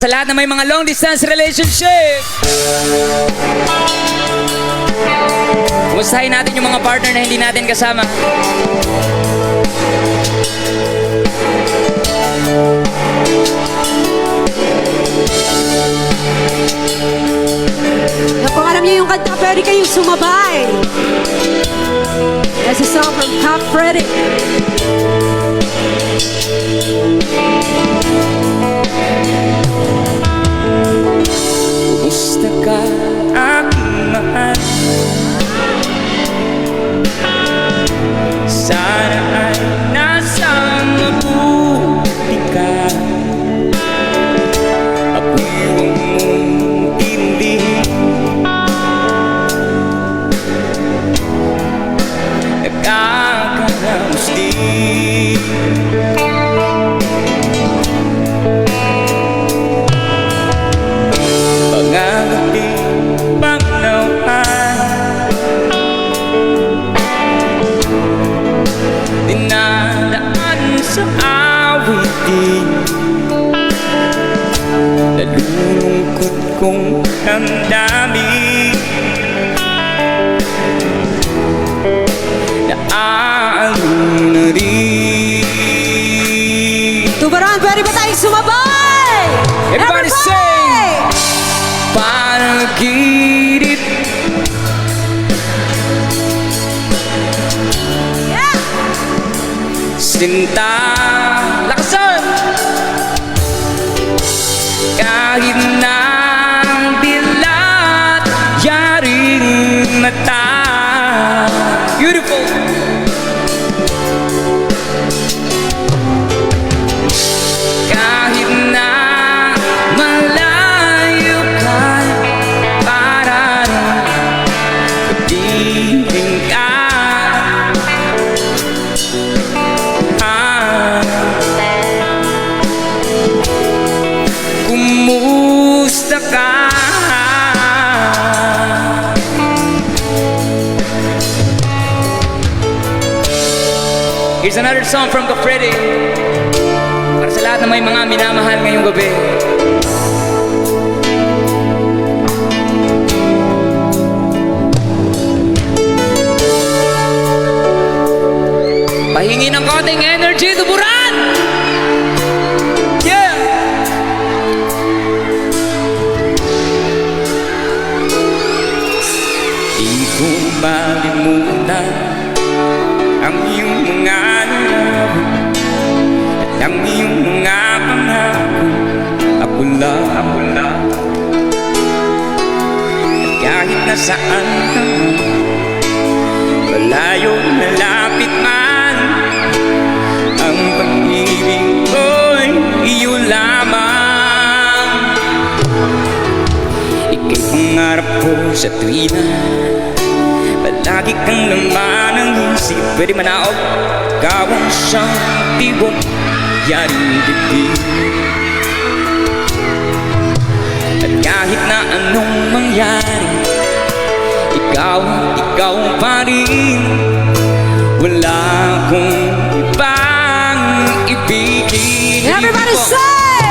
Sa lahat na may mga long distance relationship, kumustahin natin yung mga partner na hindi natin kasama. Kung alam niyo yung kanta, pwede kayong sumabay. That's a song from Top Freddy. Kumusta ka, aking mahal? Sana ay nasa mabuti ka. Ako'y huwag mong intindihin. Nagkakaraos din. Sa awitin, nalulungkot kong damdamin, naaalala na rin. Tubaran, pwede ba tayong sumabay? Everybody sing! Panaginip. Sinta, lakasan! Kahit na dilat, yaring mata. Beautiful! Kahit na malayo ka, para kapiling ka. Kumusta ka? Here's another song from Freddy, para sa lahat na may mga minamahal ngayong gabi. Pahingi ng konting energy, tuburan! Yeah! Di ko malimutan ang iyong mga larawan at ang iyong mga pangako. Ako lang, at kahit nasaan ka man, malayo, malapit man, ang pag-ibig ko'y iyo lamang. Ika'y pangarap ko sa tuwina, palagi kang laman ng isip. Pwede manaog, gawang siyang tibok, yaring dibdib. At kahit na anong mangyari, ikaw pa rin. Wala akong ibang ibigin. Everybody say!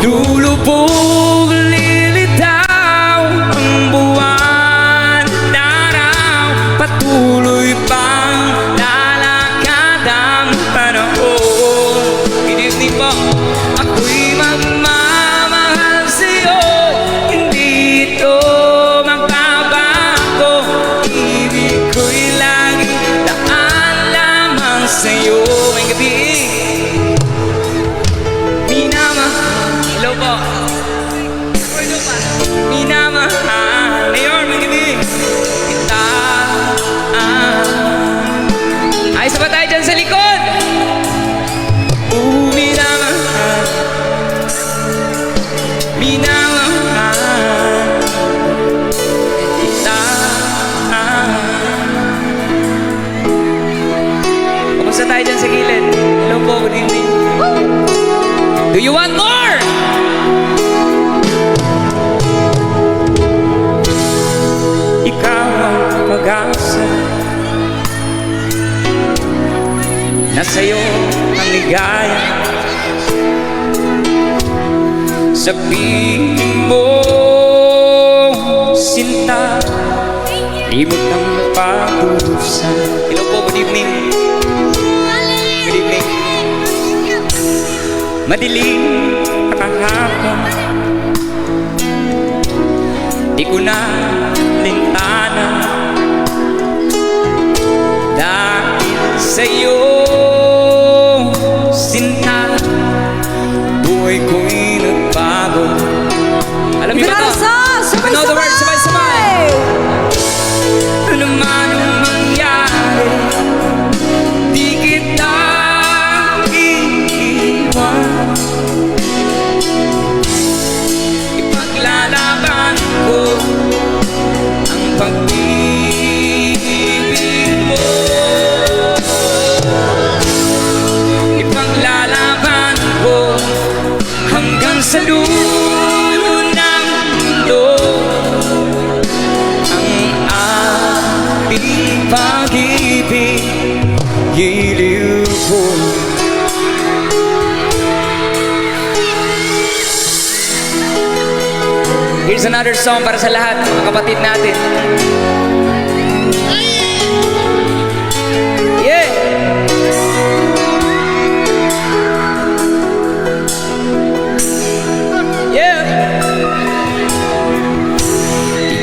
Lulubog, lilitaw ang buwan at araw, patuloy pang lalakad ang panahon. Kinipin mo, ako'y magmamahal sa'yo, hindi ito magbabago. Ibig ko'y laging daan lamang sa'yo. May gabi hello po. Minamahal ngayon, may gabi kita. Ayos na ba tayo dyan sa likod? Minamahal, minamahal kita. Kumusta tayo dyan sa gilid? Hello po, good evening. Do you want more? Ikaw ang pag-asa, nasa'yo ang ligaya. Sabihin mo, sinta, limot ang pag-urusan. Hello po, good evening. Good evening. Madilim nakahapon, di ko na lintana dahil sa'yo, sinta, buhay ko'y nagbago. Alam niyo ba ito? Ano the word? Sabay-sabay! Ano man ang mangyari, di kita iiwan. Ipaglalaban ko ang pag-ibig mo. Ipaglalaban ko hanggang sa dulo ng mundo ang ating pag-ibig, giliw ko. Here's another song para sa lahat, mga kapatid natin. Yeah! Yeah!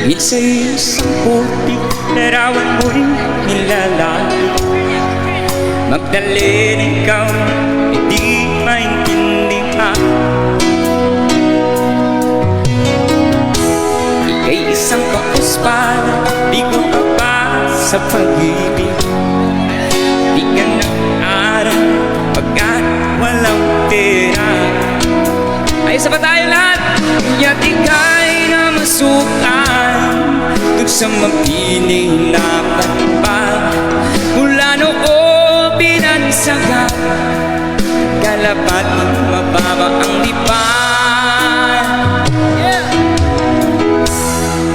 Tingin sa isang putik, larawan mo'y nilalaki. Magdalena ikaw, hindi maintindihan. Ika'y isang kapuspada, di ko ka pa sa pag-ibig. Di ka nang-aral pagkat walang pera. Ay, isa pa tayo lahat. Kaya't ika'y namasukan dun sa mapiling na patpag. Mula noon binansagan, kalapat ng mababa ang lipan.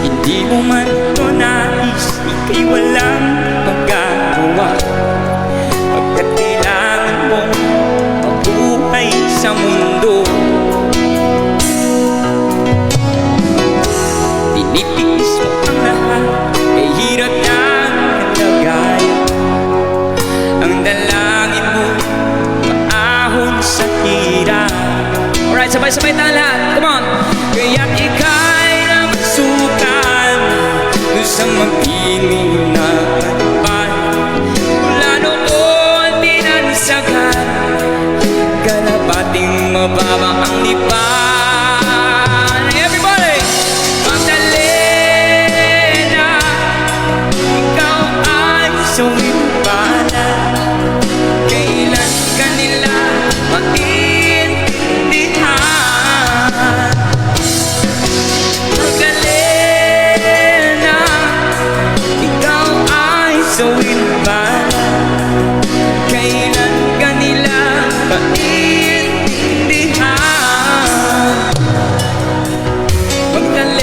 Hindi mo man ito nais, ika'y walang magagawa. Pagkat kailangan mo mabuhay sa mundo, tinitiis mo ang lahat, kay hirap ng kalagayan. Ang dalangin mo, maahon sa hirap. Alright, sabay-sabay tayo lahat, come on. Kaya't ika'y namasukan dun sa mapiling na patpad. Mula noon binansagan, kalapating mababa ang lipan. Everybody! Magdalena, ikaw ay sumipala. Kailan ka nila maintindihan? Magdalena, ikaw ay sumipala. Kailan ka nila maintindihan? Magdalena,